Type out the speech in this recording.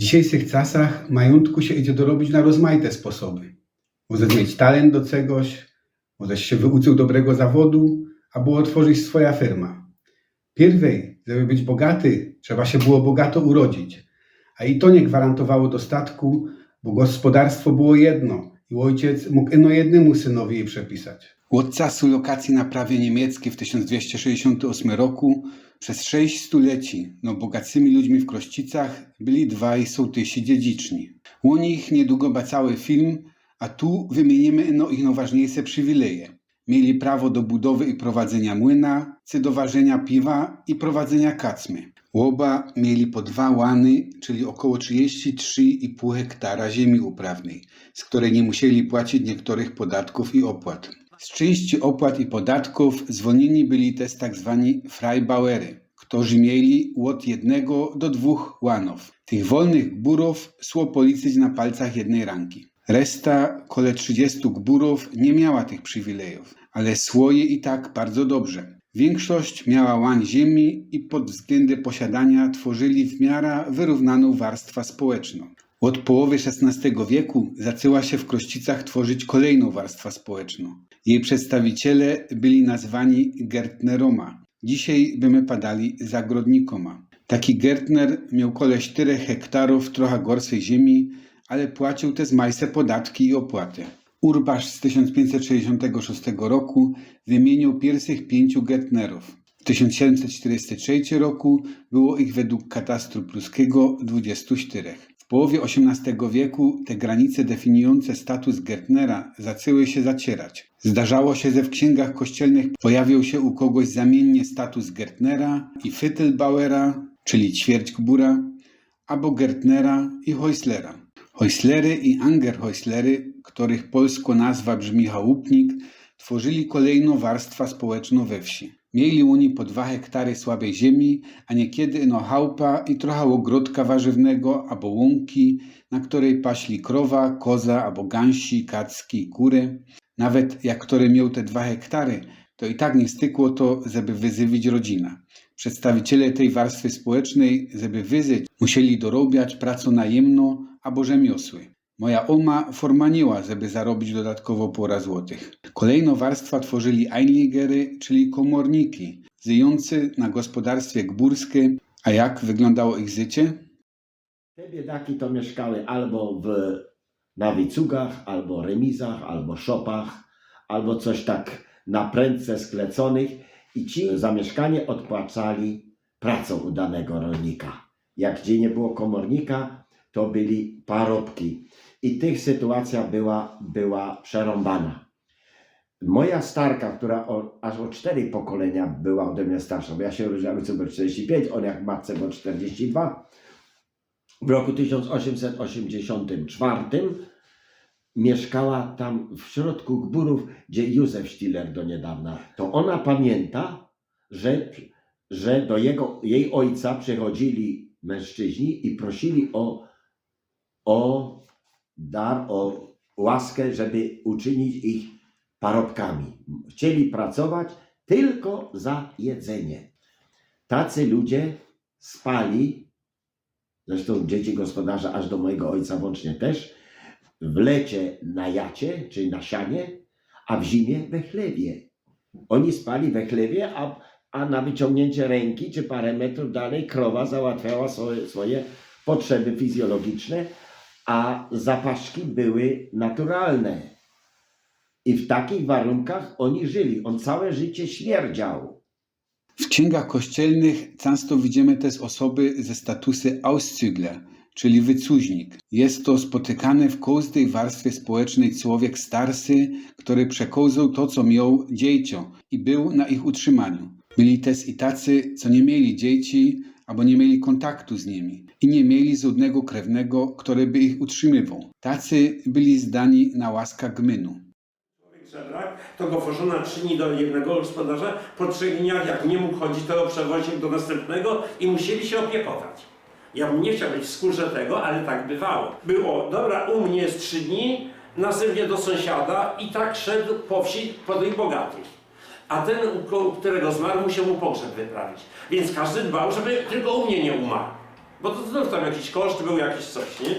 dzisiejszych czasach majątku się idzie dorobić na rozmaite sposoby. Możesz mieć talent do czegoś, możesz się wyuczył dobrego zawodu, albo otworzyć swoja firma. Pierwej, żeby być bogaty, trzeba się było bogato urodzić, a i to nie gwarantowało dostatku, bo gospodarstwo było jedno i ojciec mógł ino jednemu synowi jej przepisać. Od czasu lokacji na prawie niemieckie w 1268 roku przez 6 stuleci bogacymi ludźmi w Krościcach byli dwaj sołtysi dziedziczni. O nich niedługo cały film, a tu wymienimy ich najważniejsze przywileje. Mieli prawo do budowy i prowadzenia młyna, czy do ważenia piwa i prowadzenia kacmy. Oba mieli po 2 łany, czyli około 33,5 hektara ziemi uprawnej, z której nie musieli płacić niektórych podatków i opłat. Z części opłat i podatków zwolnieni byli też tak zwani Freibauery, którzy mieli od 1 do 2 łanów. Tych wolnych gburów szło policzyć na palcach jednej ręki. Reszta, kole 30 gburów, nie miała tych przywilejów, ale szło je i tak bardzo dobrze. Większość miała łań ziemi i pod względem posiadania tworzyli w miarę wyrównaną warstwę społeczną. Od połowy XVI wieku zaczęła się w Krościcach tworzyć kolejną warstwę społeczną. Jej przedstawiciele byli nazwani Gärtneroma. Dzisiaj bymy padali zagrodnikoma. Taki Gärtner miał kole 4 hektarów trochę gorszej ziemi, ale płacił też majse podatki i opłaty. Urbasz z 1566 roku wymienił pierwszych 5 Gärtnerów. W 1743 roku było ich według katastru pruskiego 24. W połowie XVIII wieku te granice definiujące status Gärtnera zaczęły się zacierać. Zdarzało się, że w księgach kościelnych pojawił się u kogoś zamiennie status Gärtnera i Viertelbauera, czyli ćwierć gbura, albo Gärtnera i Häuslera. Häuslery i Angerhäuslery, których polsko nazwa brzmi chałupnik, tworzyli kolejną warstwę społeczną we wsi. Mieli oni po 2 hektary słabej ziemi, a niekiedy chałupa i trochę ogrodka warzywnego albo łąki, na której paśli krowa, koza albo gęsi, kacki i kury. Nawet jak który miał te 2 hektary, to i tak nie stykło to, żeby wyżywić rodzinę. Przedstawiciele tej warstwy społecznej, żeby wyżyć, musieli dorobiać pracę najemną albo rzemiosły. Moja oma formaniła, żeby zarobić dodatkowo pora złotych. Kolejną warstwę tworzyli Einligery, czyli komorniki, żyjący na gospodarstwie gbórskim. A jak wyglądało ich życie? Te biedaki to mieszkały albo na wicugach, albo remizach, albo szopach, albo coś tak na prędce skleconych i ci za mieszkanie odpłacali pracą u danego rolnika. Jak gdzie nie było komornika, to byli parobki. I tych sytuacja była przerąbana. Moja starka, która aż o 4 pokolenia była ode mnie starsza, bo ja się urodziłem, ojcu był 45, on jak matce był 42. W roku 1884 mieszkała tam w środku gburów, gdzie Józef Stiller do niedawna. To ona pamięta, że do jej ojca przychodzili mężczyźni i prosili o dar, o łaskę, żeby uczynić ich parobkami. Chcieli pracować tylko za jedzenie. Tacy ludzie spali, zresztą dzieci gospodarza aż do mojego ojca włącznie też, w lecie na jacie, czyli na sianie, a w zimie we chlewie. Oni spali we chlewie, a na wyciągnięcie ręki czy parę metrów dalej krowa załatwiała swoje potrzeby fizjologiczne, a zapaszki były naturalne. I w takich warunkach oni żyli. On całe życie śmierdział. W księgach kościelnych często widzimy też osoby ze statusy Auszügler, czyli wycuźnik. Jest to spotykany w każdej warstwie społecznej człowiek starszy, który przekazał to, co miał dzieciom i był na ich utrzymaniu. Byli też i tacy, co nie mieli dzieci, albo nie mieli kontaktu z nimi i nie mieli żadnego krewnego, który by ich utrzymywał. Tacy byli zdani na łaskę gminu. Żebrak, to go włożono na 3 dni do jednego gospodarza, po 3 dniach jak nie mógł chodzić, to go przewoził do następnego i musieli się opiekować. Ja bym nie chciał być w skórze tego, ale tak bywało. Było, dobra, u mnie jest 3 dni, następnie do sąsiada i tak szedł po wsi po tych bogatych. A ten, u którego zmarł, musiał mu pogrzeb wyprawić. Więc każdy dbał, żeby tylko u mnie nie umarł. Bo to znów tam jakiś koszt był, jakiś coś, nie?